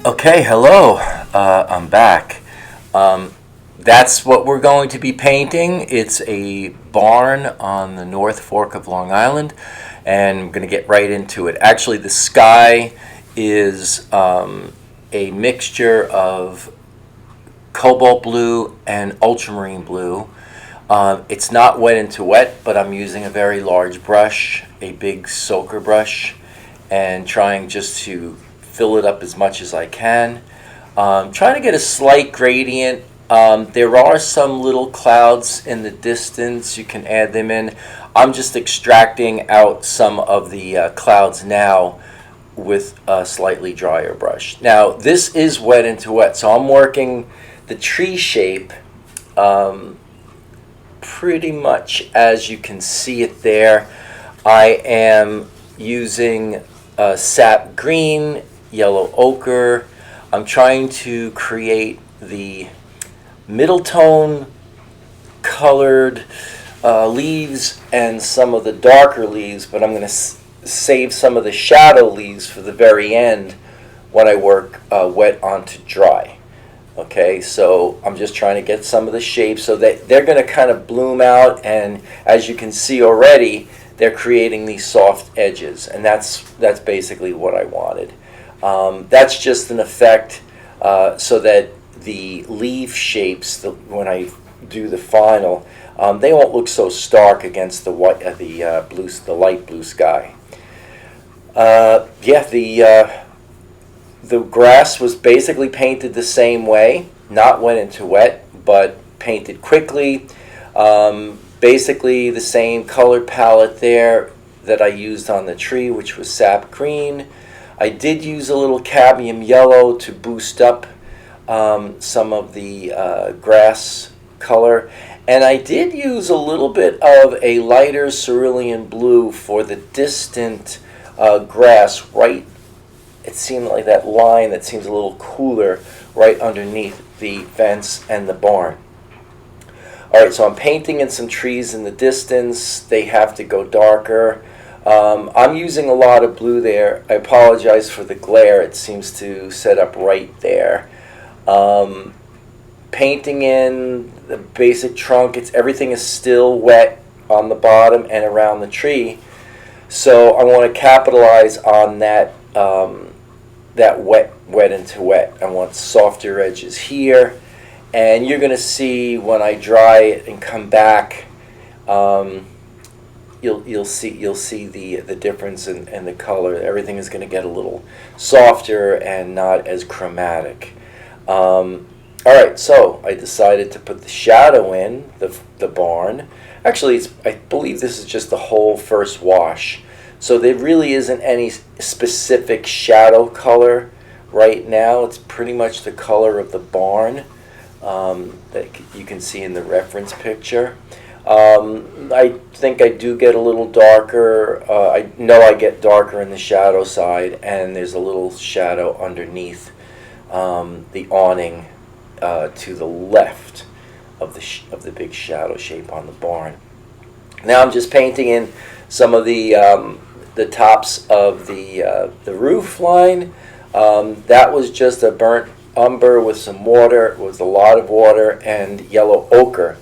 Okay, hello. I'm back. That's what we're going to be painting. It's a barn on the North Fork of Long Island, and I'm going to get right into it. Actually, the sky is a mixture of cobalt blue and ultramarine blue. It's not wet into wet, but I'm using a very large brush, a big soaker brush, and trying just to fill it up as much as I can. Trying to get a slight gradient. There are some little clouds in the distance. You can add them in. I'm just extracting out some of the clouds now with a slightly drier brush. Now, this is wet into wet, so I'm working the tree shape pretty much as you can see it there. I am using sap green, yellow ochre. I'm trying to create the middle tone colored leaves and some of the darker leaves, but I'm going to save some of the shadow leaves for the very end when I work wet onto dry. Okay, so I'm just trying to get some of the shapes so that they're going to kind of bloom out, and as you can see already, they're creating these soft edges, and that's basically what I wanted. That's just an effect so that the leaf shapes, when I do the final, they won't look so stark against the white, the light blue sky. The grass was basically painted the same way, not wet into wet, but painted quickly. Basically the same color palette there that I used on the tree, which was sap green. I did use a little cadmium yellow to boost up some of the grass color. And I did use a little bit of a lighter cerulean blue for the distant grass right. It seemed like that line that seems a little cooler right underneath the fence and the barn. Alright, so I'm painting in some trees in the distance. They have to go darker. I'm using a lot of blue there. I apologize for the glare. It seems to set up right there. Painting in the basic trunk. Everything is still wet on the bottom and around the tree. So I want to capitalize on that that wet into wet. I want softer edges here, and you're going to see when I dry it and come back, you'll see the difference in the color. Everything is going to get a little softer and not as chromatic. All right, so I decided to put the shadow in the barn. Actually, I believe this is just the whole first wash. So there really isn't any specific shadow color right now. It's pretty much the color of the barn that you can see in the reference picture. I think I do get a little darker. I know I get darker in the shadow side, and there's a little shadow underneath the awning to the left of the big shadow shape on the barn. Now I'm just painting in some of the tops of the roof line. That was just a burnt umber with some water. It was a lot of water and yellow ochre.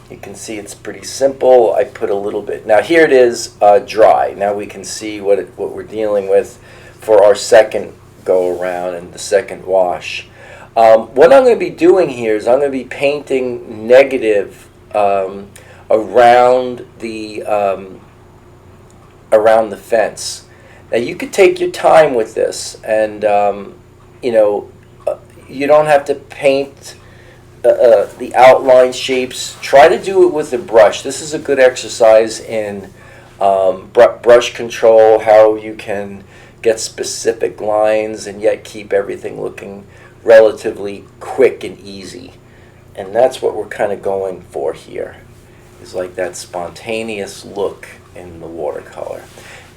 You can see it's pretty simple. I put a little bit. Now here it is dry. Now we can see what we're dealing with for our second go around and the second wash. What I'm going to be doing here is I'm going to be painting negative around the fence. Now you could take your time with this, and you don't have to paint the outline shapes. Try to do it with a brush. This is a good exercise in brush control, how you can get specific lines and yet keep everything looking relatively quick and easy. And that's what we're kind of going for here, is like that spontaneous look in the watercolor.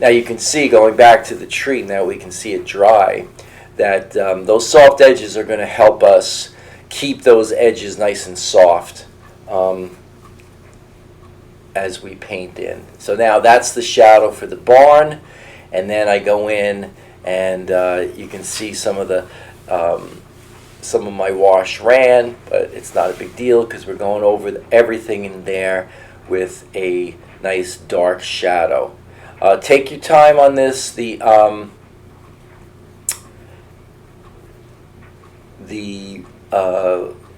Now you can see, going back to the tree, now we can see it dry, that those soft edges are going to help us keep those edges nice and soft as we paint in. So now that's the shadow for the barn, and then I go in and you can see some of my wash ran, but it's not a big deal because we're going over everything in there with a nice dark shadow. Take your time on this. The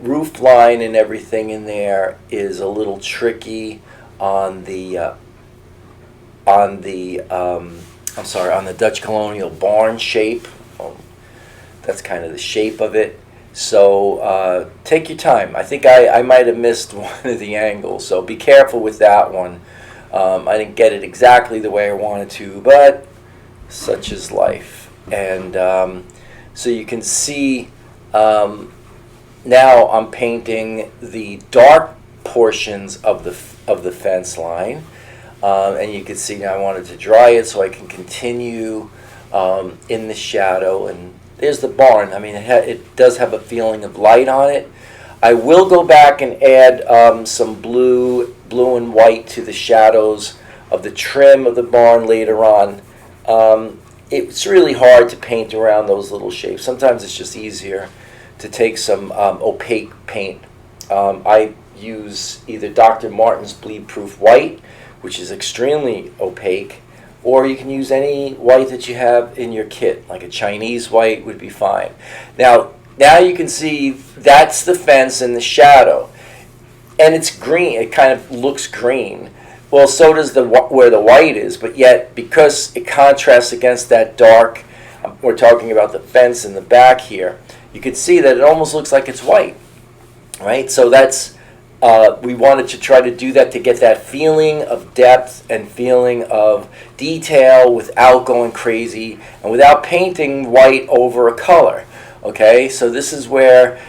roof line and everything in there is a little tricky on the on the Dutch colonial barn shape. That's kind of the shape of it. So take your time. I think I might have missed one of the angles, so be careful with that one. I didn't get it exactly the way I wanted to, but such is life. And so you can see now I'm painting the dark portions of the fence line, and you can see now I wanted to dry it so I can continue in the shadow. And there's the barn. I mean, it does have a feeling of light on it. I will go back and add some blue and white to the shadows of the trim of the barn later on. It's really hard to paint around those little shapes. Sometimes it's just easier to take some opaque paint. I use either Dr. Martin's Bleed Proof White, which is extremely opaque, or you can use any white that you have in your kit, like a Chinese white would be fine. Now you can see that's the fence in the shadow, and it's green. It kind of looks green. Well, so does where the white is, but yet because it contrasts against that dark, we're talking about the fence in the back here, you can see that it almost looks like it's white, right? So that's we wanted to try to do that to get that feeling of depth and feeling of detail without going crazy and without painting white over a color. Okay, so this is where,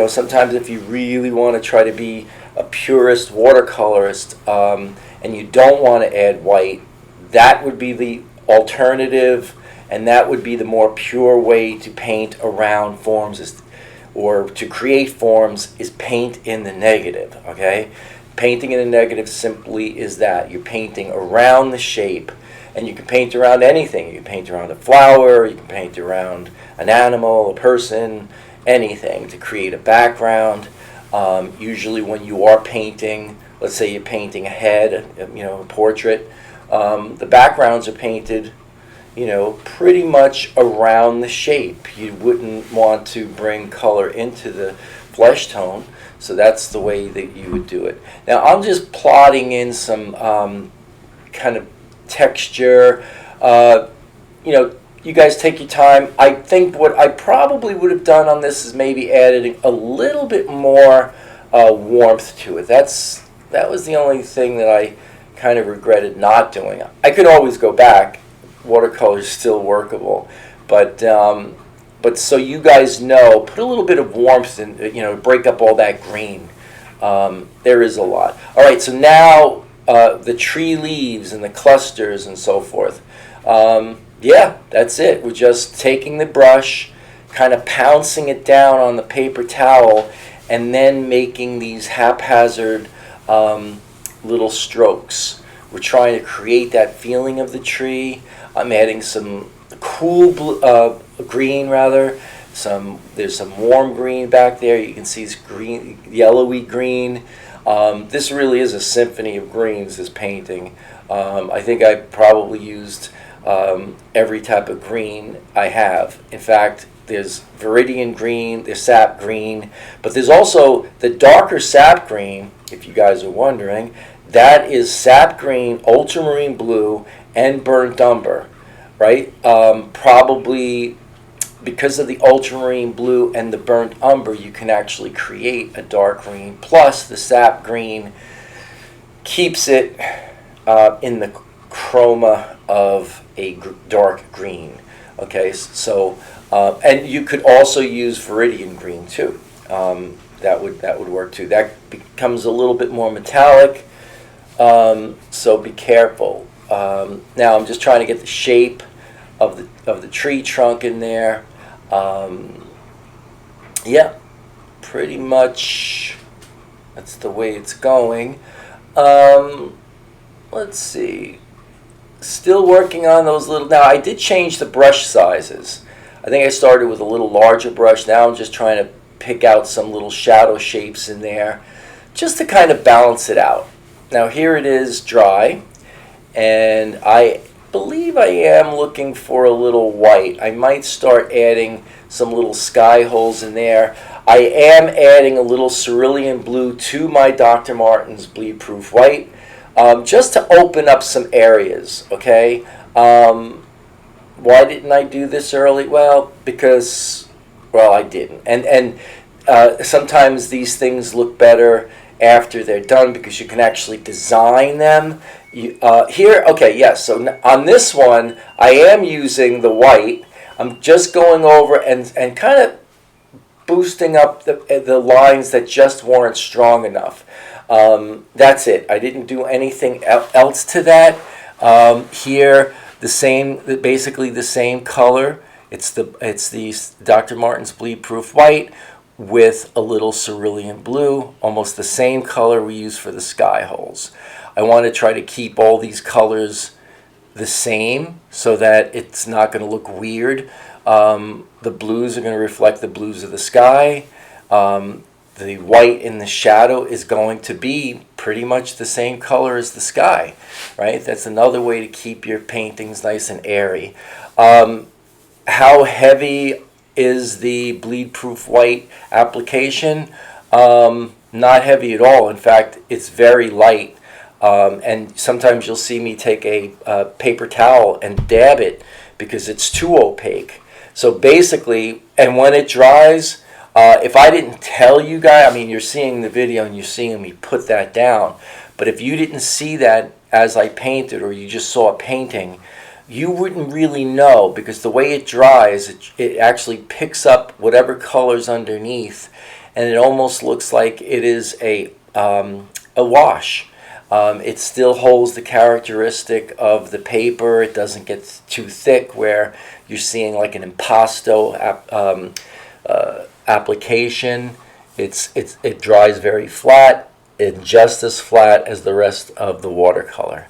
sometimes if you really want to try to be a purist watercolorist and you don't want to add white, that would be the alternative, and that would be the more pure way to paint around forms or to create forms is paint in the negative. Okay, painting in the negative simply is that you're painting around the shape, and you can paint around anything. You can paint around a flower, you can paint around an animal, a person, anything to create a background. Usually when you are painting, let's say you're painting a head, a portrait, the backgrounds are painted pretty much around the shape. You wouldn't want to bring color into the flesh tone, so that's the way that you would do it. Now I'm just plotting in some kind of texture. You guys take your time. I think what I probably would have done on this is maybe added a little bit more warmth to it. That was the only thing that I kind of regretted not doing. I could always go back. Watercolor is still workable, but so you guys know, put a little bit of warmth in, break up all that green. There is a lot. All right, so now the tree leaves and the clusters and so forth. Yeah, that's it. We're just taking the brush, kind of pouncing it down on the paper towel, and then making these haphazard little strokes. We're trying to create that feeling of the tree. I'm adding some cool green, rather. There's some warm green back there. You can see it's green, yellowy green. This really is a symphony of greens, this painting. I think I probably used every type of green I have. In fact, there's viridian green, there's sap green, but there's also the darker sap green, if you guys are wondering. That is sap green, ultramarine blue, and burnt umber, right? Probably because of the ultramarine blue and the burnt umber, you can actually create a dark green. Plus, the sap green keeps it in the chroma of a dark green. Okay, so and you could also use viridian green too. That would work too. That becomes a little bit more metallic. So be careful. Now I'm just trying to get the shape of the tree trunk in there. Yeah, pretty much that's the way it's going. Let's see. Still working on those little. Now I did change the brush sizes. I think I started with a little larger brush. Now I'm just trying to pick out some little shadow shapes in there, just to kind of balance it out. Now here it is dry, and I believe I am looking for a little white. I might start adding some little sky holes in there. I am adding a little cerulean blue to my Dr. Martin's Bleed Proof White, just to open up some areas, okay? Why didn't I do this early? Well, because, well, I didn't. And sometimes these things look better after they're done because you can actually design them. Here, okay, yes, so on this one, I am using the white. I'm just going over and kind of boosting up the lines that just weren't strong enough. That's it. I didn't do anything else to that. Here, the same, basically the same color. It's the Dr. Martin's Bleed Proof White with a little cerulean blue, almost the same color we use for the sky holes. I want to try to keep all these colors the same so that it's not going to look weird. The blues are going to reflect the blues of the sky. The white in the shadow is going to be pretty much the same color as the sky, right? That's another way to keep your paintings nice and airy. How heavy is the Bleed Proof White application? Not heavy at all. In fact, it's very light. And sometimes you'll see me take a paper towel and dab it because it's too opaque. So basically, and when it dries, if I didn't tell you guys, I mean, you're seeing the video and you're seeing me put that down, but if you didn't see that as I painted or you just saw a painting, you wouldn't really know because the way it dries, it actually picks up whatever color's underneath, and it almost looks like it is a wash. It still holds the characteristic of the paper. It doesn't get too thick where you're seeing like an impasto application. It dries very flat, and just as flat as the rest of the watercolor.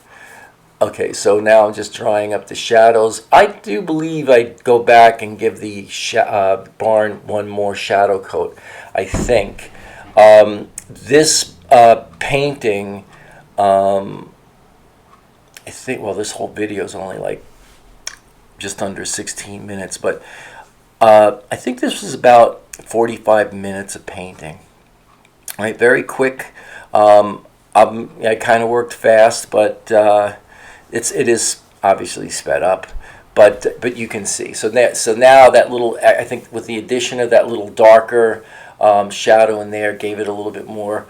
Okay, so now I'm just drying up the shadows. I do believe I'd go back and give the barn one more shadow coat, I think. This painting, I think, well, this whole video is only like just under 16 minutes, but I think this was about 45 minutes of painting. All right, very quick. I kind of worked fast, but it is obviously sped up. But you can see. So now that little, I think with the addition of that little darker shadow in there, gave it a little bit more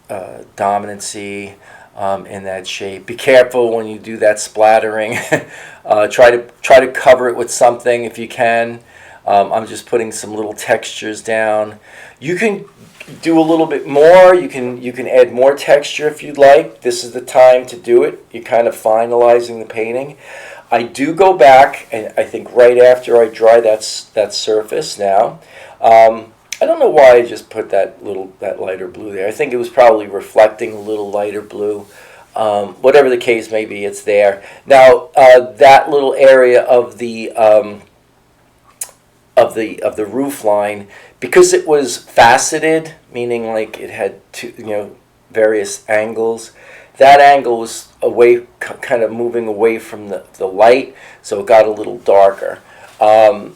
dominancy in that shape. Be careful when you do that splattering. Try to cover it with something if you can. I'm just putting some little textures down. You can do a little bit more. You can add more texture if you'd like. This is the time to do it. You're kind of finalizing the painting. I do go back, and I think right after I dry that surface now. I don't know why I just put that lighter blue there. I think it was probably reflecting a little lighter blue. Whatever the case may be, it's there. Now that little area of the roof line, because it was faceted, meaning like it had various angles. That angle was away, kind of moving away from the light, so it got a little darker. And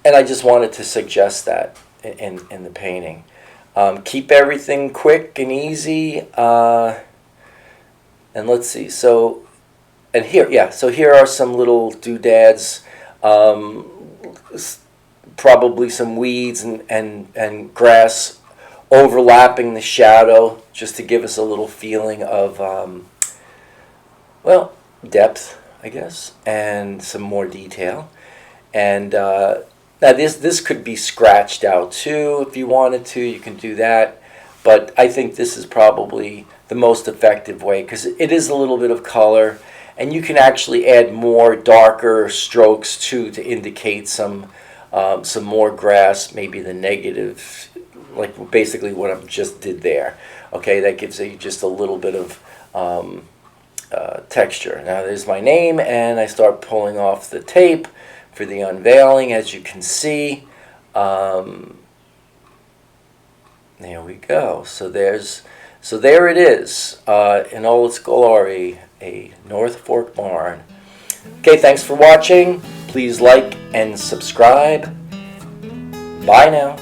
I just wanted to suggest that in the painting. Keep everything quick and easy. And let's see. So here are some little doodads. Probably some weeds and grass overlapping the shadow, just to give us a little feeling of depth, I guess, and some more detail. And now this could be scratched out too if you wanted to. You can do that, but I think this is probably the most effective way because it is a little bit of color, and you can actually add more darker strokes too to indicate some more grass, maybe the negative, like basically what I just did there. Okay, that gives you just a little bit of texture. Now there's my name, and I start pulling off the tape for the unveiling, as you can see. There we go. So there it is, in all its glory, a Northfork barn. Okay, thanks for watching. Please like and subscribe. Bye now.